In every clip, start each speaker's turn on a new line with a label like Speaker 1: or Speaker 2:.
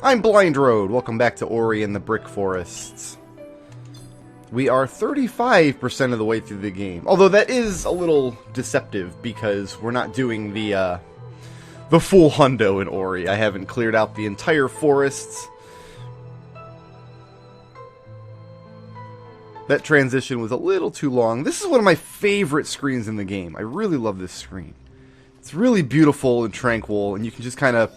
Speaker 1: I'm Blindroad. Welcome back to Ori and the Brick Forests. We are 35% of the way through the game. Although that is a little deceptive because we're not doing the full hundo in Ori. I haven't cleared out the entire forests. That transition was a little too long. This is one of my favorite screens in the game. I really love this screen. It's really beautiful and tranquil, and you can just kind of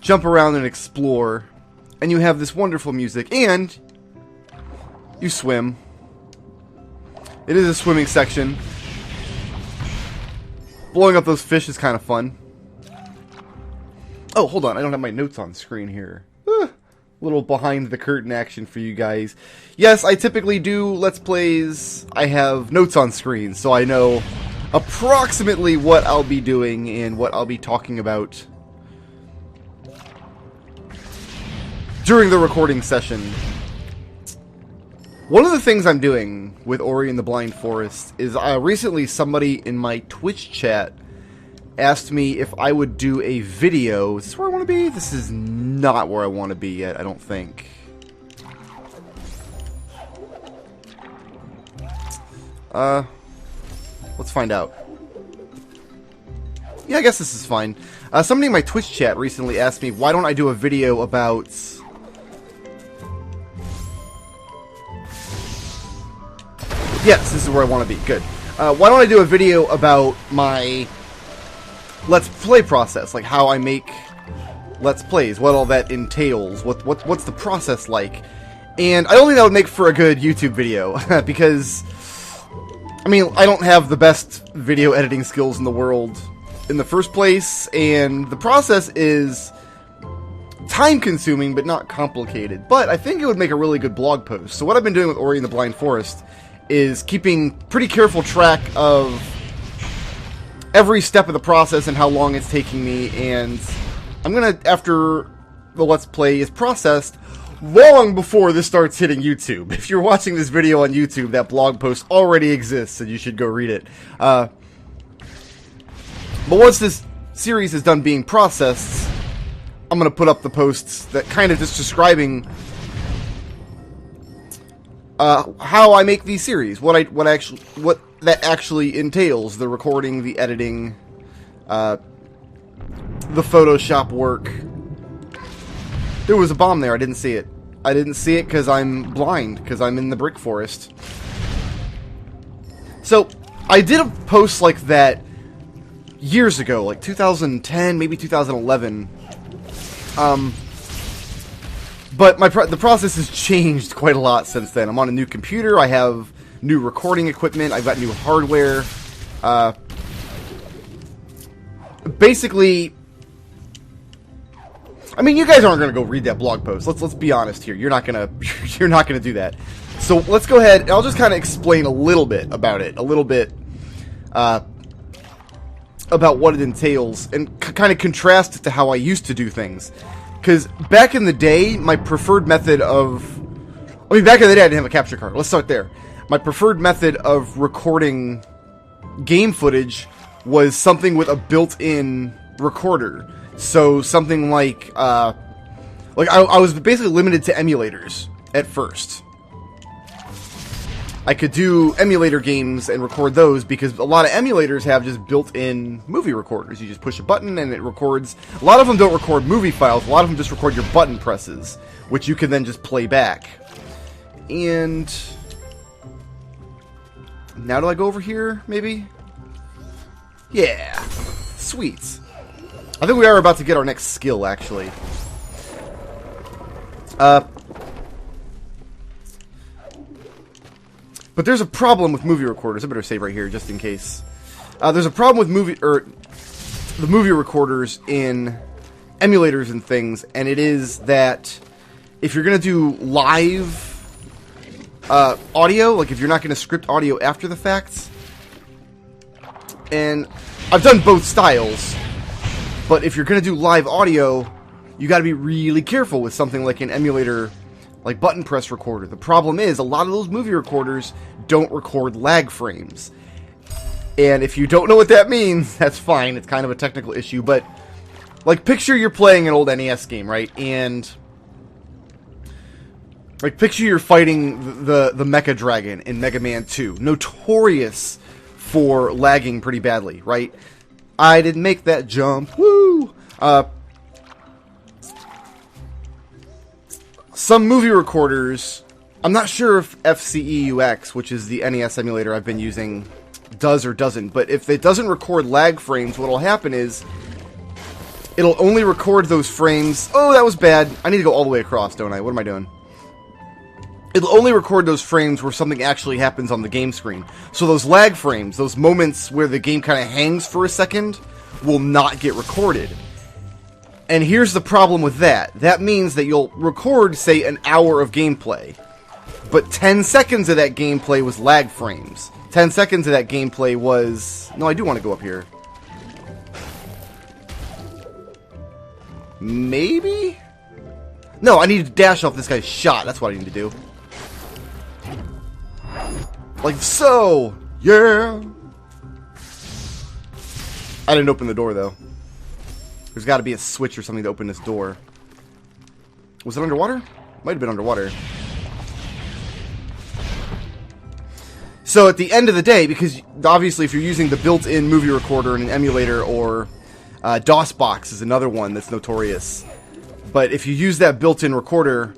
Speaker 1: jump around and explore. And you have this wonderful music, and you swim. It is a swimming section. Blowing up those fish is kind of fun. Oh, hold on. I don't have my notes on screen here. Little behind the curtain action for you guys. Yes, I typically do Let's Plays. I have notes on screen, so I know approximately what I'll be doing and what I'll be talking about during the recording session. One of the things I'm doing with Ori and the Blind Forest is recently somebody in my Twitch chat asked me if I would do a video. Is this where I want to be? This is not where I want to be yet, I don't think. Let's find out. Yeah, I guess this is fine. Somebody in my Twitch chat recently asked me, why don't I do a video about... Yes, this is where I want to be. Good. Why don't I do a video about my Let's Play process, like how I make Let's Plays, what all that entails, what's the process like. And I don't think that would make for a good YouTube video, because, I mean, I don't have the best video editing skills in the world in the first place, and the process is time-consuming, but not complicated. But I think it would make a really good blog post. So what I've been doing with Ori and the Blind Forest is keeping pretty careful track of every step of the process and how long it's taking me, and I'm gonna, after the Let's Play is processed, long before this starts hitting YouTube. If you're watching this video on YouTube, that blog post already exists, and you should go read it. But once this series is done being processed, I'm gonna put up the posts that kind of just describing how I make these series, what that actually entails, the recording, the editing, the Photoshop work. There was a bomb there, I didn't see it. I didn't see it because I'm blind, because I'm in the Brick Forest. So, I did a post like that years ago, like 2010, maybe 2011. But the process has changed quite a lot since then. I'm on a new computer, I have new recording equipment, I've got new hardware. Basically, I mean, you guys aren't gonna go read that blog post. Let's be honest here. You're not gonna do that. So let's go ahead and I'll just kind of explain a little bit about it, about what it entails, and kind of contrast it to how I used to do things. Because back in the day, my preferred method of... I mean, back in the day, I didn't have a capture card. Let's start there. My preferred method of recording game footage was something with a built-in recorder. So something like I was basically limited to emulators at first. I could do emulator games and record those because a lot of emulators have just built-in movie recorders. You just push a button and it records. A lot of them don't record movie files. A lot of them just record your button presses, which you can then just play back. And now do I go over here, maybe? Yeah. Sweet. I think we are about to get our next skill, actually. But there's a problem with movie recorders. I better save right here, just in case. There's a problem with the movie recorders in emulators and things, and it is that if you're going to do live audio, like if you're not going to script audio after the fact, and I've done both styles, but if you're going to do live audio, you got to be really careful with something like an emulator, like button press recorder. The problem is, a lot of those movie recorders don't record lag frames. And if you don't know what that means, that's fine. It's kind of a technical issue, but Like, picture you're playing an old NES game, right? And like, picture you're fighting the Mecha Dragon in Mega Man 2. Notorious for lagging pretty badly, right? I didn't make that jump. Woo! Some movie recorders, I'm not sure if FCEUX, which is the NES emulator I've been using, does or doesn't, but if it doesn't record lag frames, what'll happen is it'll only record those frames. Oh, that was bad. I need to go all the way across, don't I? What am I doing? It'll only record those frames where something actually happens on the game screen. So those lag frames, those moments where the game kind of hangs for a second, will not get recorded. And here's the problem with that. That means that you'll record, say, an hour of gameplay. But 10 seconds of that gameplay was lag frames. 10 seconds of that gameplay was... No, I do want to go up here. Maybe? No, I need to dash off this guy's shot. That's what I need to do. Like so! Yeah! I didn't open the door, though. There's got to be a switch or something to open this door. Was it underwater? Might have been underwater. So at the end of the day, because obviously if you're using the built-in movie recorder in an emulator, or DOSBox is another one that's notorious. But if you use that built-in recorder,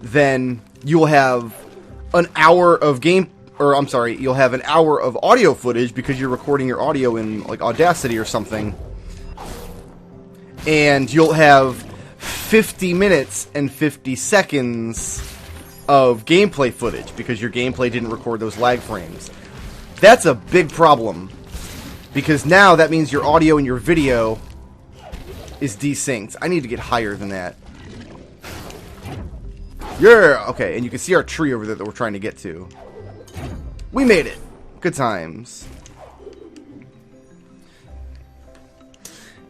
Speaker 1: then you'll have an hour of you'll have an hour of audio footage because you're recording your audio in like Audacity or something. And you'll have 50 minutes and 50 seconds of gameplay footage because your gameplay didn't record those lag frames. That's a big problem because now that means your audio and your video is desynced. I need to get higher than that. Yeah, okay, and you can see our tree over there that we're trying to get to. We made it. Good times.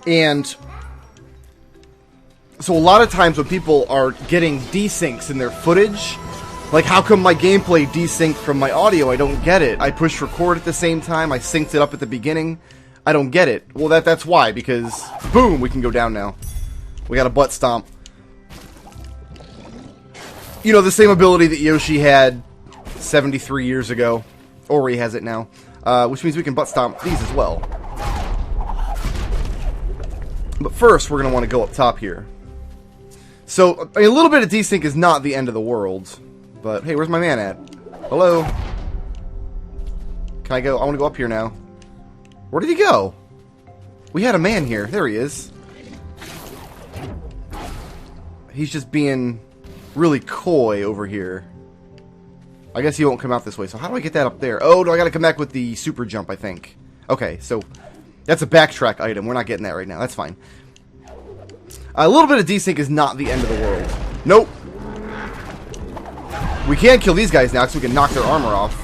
Speaker 1: And so a lot of times when people are getting desyncs in their footage, like, how come my gameplay desynced from my audio? I don't get it. I pushed record at the same time. I synced it up at the beginning. I don't get it. Well, that's why, because, boom, we can go down now. We got a butt stomp. You know, the same ability that Yoshi had 73 years ago. Ori has it now. Which means we can butt stomp these as well. But first, we're going to want to go up top here. So, a little bit of desync is not the end of the world. But, hey, where's my man at? Hello? Can I go? I want to go up here now. Where did he go? We had a man here. There he is. He's just being really coy over here. I guess he won't come out this way. So how do I get that up there? Oh, no, I gotta come back with the super jump, I think. Okay, so that's a backtrack item. We're not getting that right now. That's fine. A little bit of desync is not the end of the world. Nope. We can kill these guys now because we can knock their armor off.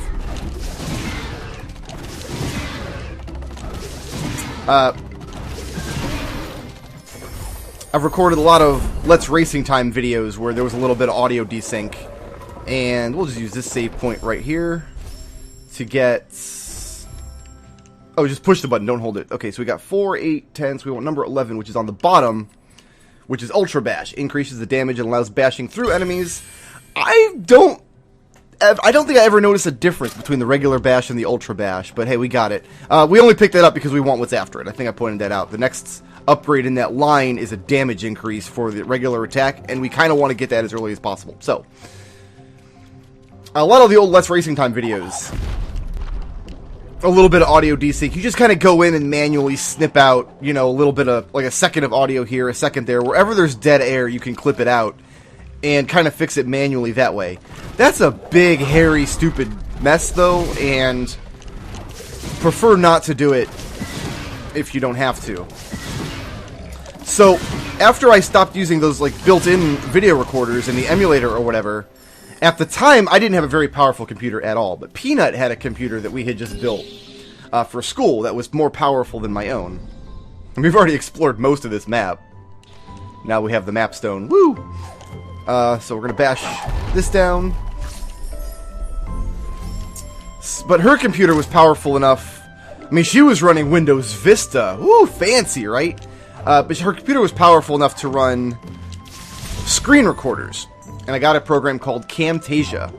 Speaker 1: I've recorded a lot of Let's Racing Time videos where there was a little bit of audio desync. And we'll just use this save point right here to get... Oh, just push the button, don't hold it. Okay, so we got 4, 8, 10, so we want number 11, which is on the bottom, which is Ultra Bash. Increases the damage and allows bashing through enemies. I don't think I ever noticed a difference between the regular bash and the Ultra Bash, but hey, we got it. We only picked that up because we want what's after it. I think I pointed that out. The next upgrade in that line is a damage increase for the regular attack, and we kind of want to get that as early as possible. So, a lot of the old Let's Racing Time videos, a little bit of audio desync. You just kind of go in and manually snip out, you know, a little bit of, like a second of audio here, a second there. Wherever there's dead air, you can clip it out and kind of fix it manually that way. That's a big, hairy, stupid mess, though, and prefer not to do it if you don't have to. So, after I stopped using those, like, built-in video recorders in the emulator or whatever, at the time, I didn't have a very powerful computer at all, but Peanut had a computer that we had just built for school that was more powerful than my own. And we've already explored most of this map. Now we have the map stone. Woo! So we're going to bash this down. But her computer was powerful enough. I mean, she was running Windows Vista. Woo, fancy, right? But her computer was powerful enough to run screen recorders. And I got a program called Camtasia.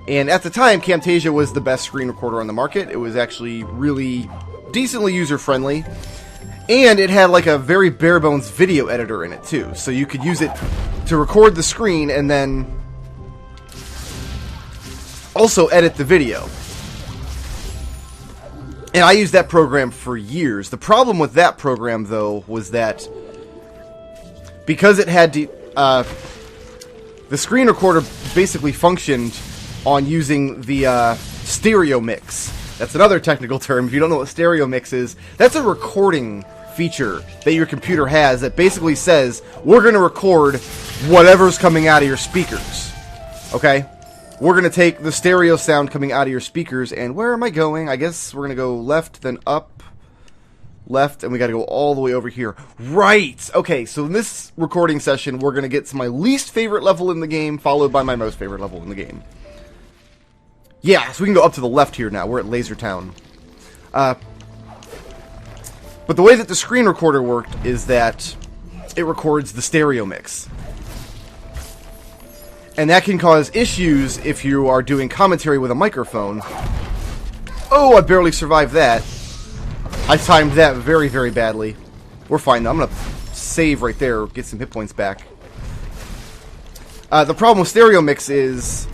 Speaker 1: And at the time, Camtasia was the best screen recorder on the market. It was actually really decently user-friendly. And it had like a very bare-bones video editor in it, too. So you could use it to record the screen and then also edit the video. And I used that program for years. The problem with that program, though, was that because it had to, the screen recorder basically functioned on using the stereo mix. That's another technical term. If you don't know what stereo mix is, that's a recording feature that your computer has that basically says, we're going to record whatever's coming out of your speakers. Okay? We're going to take the stereo sound coming out of your speakers, and where am I going? I guess we're going to go left, then up, left, and we got to go all the way over here. Right! Okay, so in this recording session, we're going to get to my least favorite level in the game, followed by my most favorite level in the game. Yeah, so we can go up to the left here now. We're at Laser Town. But the way that the screen recorder worked is that it records the stereo mix. And that can cause issues if you are doing commentary with a microphone. Oh, I barely survived that. I timed that very, very badly. We're fine, though. I'm going to save right there, get some hit points back. The problem with stereo mix is,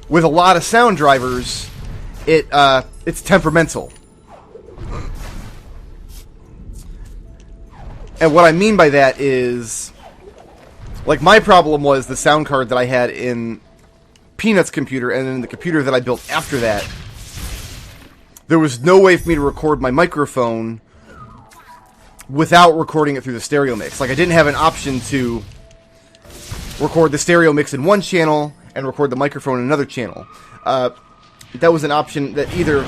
Speaker 1: with a lot of sound drivers, it's temperamental. And what I mean by that is, like, my problem was the sound card that I had in Peanut's computer, and in the computer that I built after that, there was no way for me to record my microphone without recording it through the stereo mix. Like, I didn't have an option to record the stereo mix in one channel and record the microphone in another channel. That was an option that either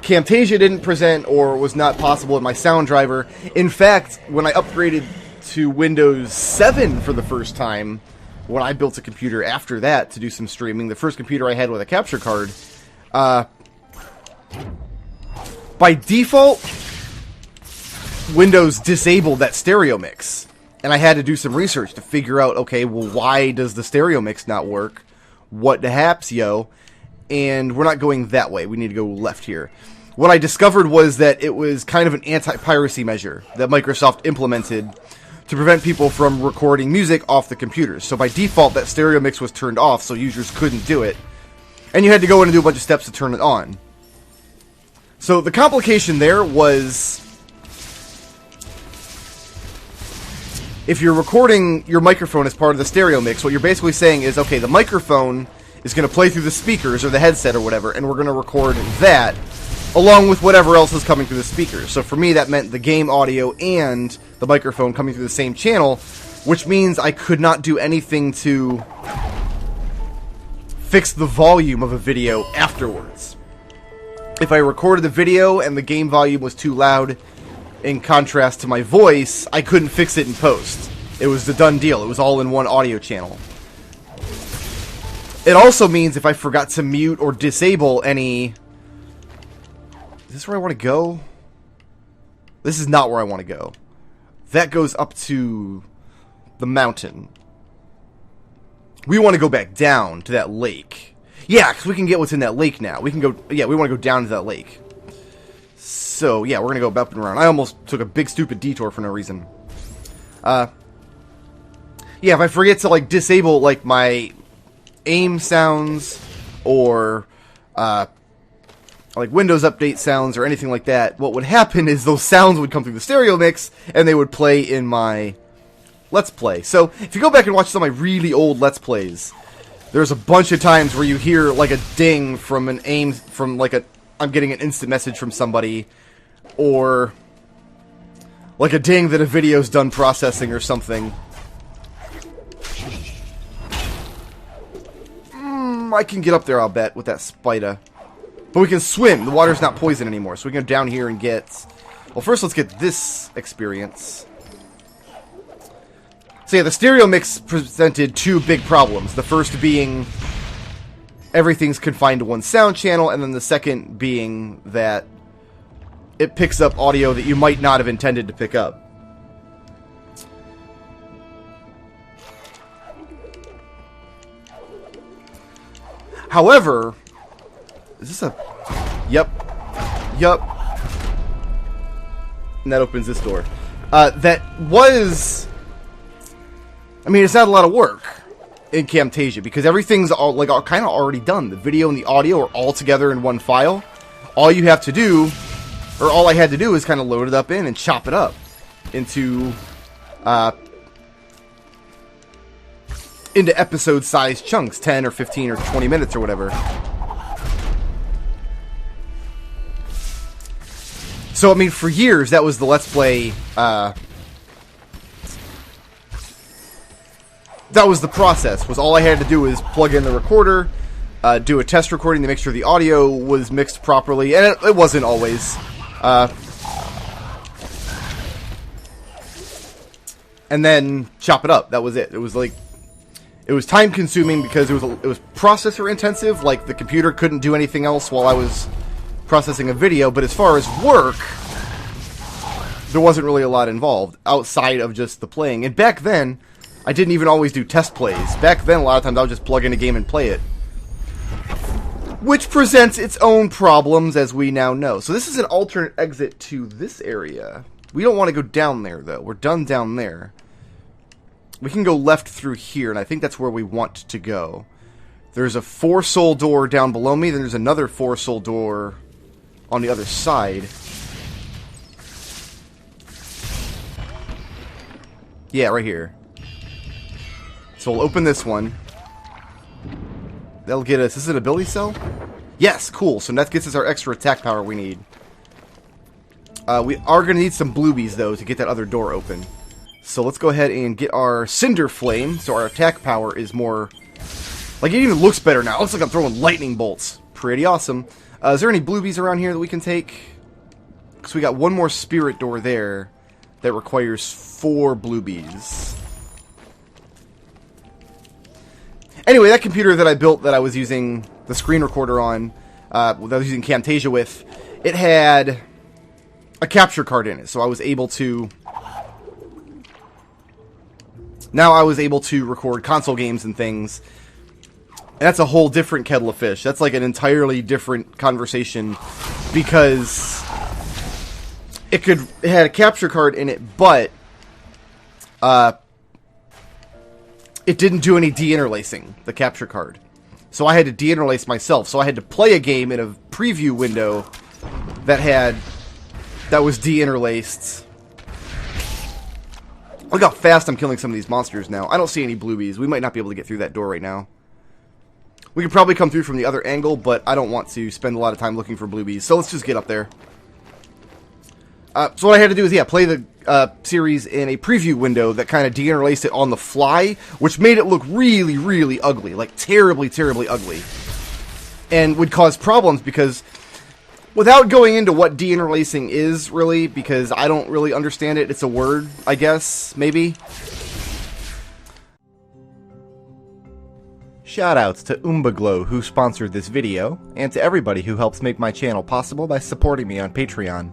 Speaker 1: Camtasia didn't present or was not possible in my sound driver. In fact, when I upgraded to Windows 7 for the first time, when I built a computer after that to do some streaming, the first computer I had with a capture card, by default, Windows disabled that stereo mix. And I had to do some research to figure out, okay, well, why does the stereo mix not work? What the haps, yo? And we're not going that way. We need to go left here. What I discovered was that it was kind of an anti-piracy measure that Microsoft implemented to prevent people from recording music off the computers. So by default, that stereo mix was turned off, so users couldn't do it. And you had to go in and do a bunch of steps to turn it on. So the complication there was, if you're recording your microphone as part of the stereo mix, what you're basically saying is, okay, the microphone is going to play through the speakers or the headset or whatever, and we're going to record that along with whatever else is coming through the speakers. So for me, that meant the game audio and the microphone coming through the same channel, which means I could not do anything to fix the volume of a video afterwards. If I recorded the video and the game volume was too loud in contrast to my voice, I couldn't fix it in post. It was the done deal. It was all in one audio channel. It also means if I forgot to mute or disable any... Is this where I want to go? This is not where I want to go. That goes up to the mountain. We want to go back down to that lake. Yeah, because we can get what's in that lake now. We can go... Yeah, we want to go down to that lake. So, yeah, we're going to go up and around. I almost took a big, stupid detour for no reason. Yeah, if I forget to, like, disable, like, my aim sounds or, like, Windows Update sounds or anything like that, what would happen is those sounds would come through the stereo mix and they would play in my Let's Play. So, if you go back and watch some of my really old Let's Plays, there's a bunch of times where you hear, like, a ding from an aim, from, like, I'm getting an instant message from somebody, or like a ding that a video's done processing or something. I can get up there, I'll bet, with that spider. But we can swim. The water's not poison anymore, so we can go down here and get... Well, first let's get this experience. So yeah, the stereo mix presented two big problems. The first being everything's confined to one sound channel, and then the second being that it picks up audio that you might not have intended to pick up. However, is this a... Yep. And that opens this door. That was... I mean, it's not a lot of work in Camtasia, because everything's all, like, kind of already done. The video and the audio are all together in one file. All you have to do, or all I had to do, is kind of load it up in and chop it up into episode-sized chunks, 10 or 15 or 20 minutes or whatever. So, I mean, for years, that was the Let's Play, that was the process, was all I had to do was plug in the recorder, do a test recording to make sure the audio was mixed properly, and it wasn't always. And then chop it up. That was it. It was like, it was time consuming because it was processor intensive. Like, the computer couldn't do anything else while I was processing a video, but as far as work, there wasn't really a lot involved outside of just the playing. And back then, I didn't even always do test plays. Back then, a lot of times I would just plug in a game and play it, which presents its own problems, as we now know. So this is an alternate exit to this area. We don't want to go down there, though. We're done down there. We can go left through here, and I think that's where we want to go. There's a 4-soul door down below me, then there's another 4-soul door on the other side. Yeah, right here. So we'll open this one. That'll get us... Is it an ability cell? Yes, cool. So that gets us our extra attack power we need. We are going to need some bluebies, though, to get that other door open. So let's go ahead and get our Cinder Flame, so our attack power is more... Like, it even looks better now. It looks like I'm throwing lightning bolts. Pretty awesome. Is there any bluebies around here that we can take? Because we got one more spirit door there that requires 4 bluebies. Anyway, that computer that I built that I was using the screen recorder on, that I was using Camtasia with, it had a capture card in it, so I was able to... Now I was able to record console games and things. And that's a whole different kettle of fish. That's like an entirely different conversation, because it had a capture card in it, but it didn't do any deinterlacing, the capture card. So I had to deinterlace myself. So I had to play a game in a preview window that was deinterlaced. Look how fast I'm killing some of these monsters now. I don't see any bluebies. We might not be able to get through that door right now. We could probably come through from the other angle, but I don't want to spend a lot of time looking for bluebies. So let's just get up there. So what I had to do is, yeah, play the series in a preview window that kind of deinterlaced it on the fly, which made it look really, really ugly. Like, terribly, terribly ugly. And would cause problems because... Without going into what deinterlacing is, really, because I don't really understand it. It's a word, I guess, maybe. Shoutouts to Umbaglow, who sponsored this video, and to everybody who helps make my channel possible by supporting me on Patreon.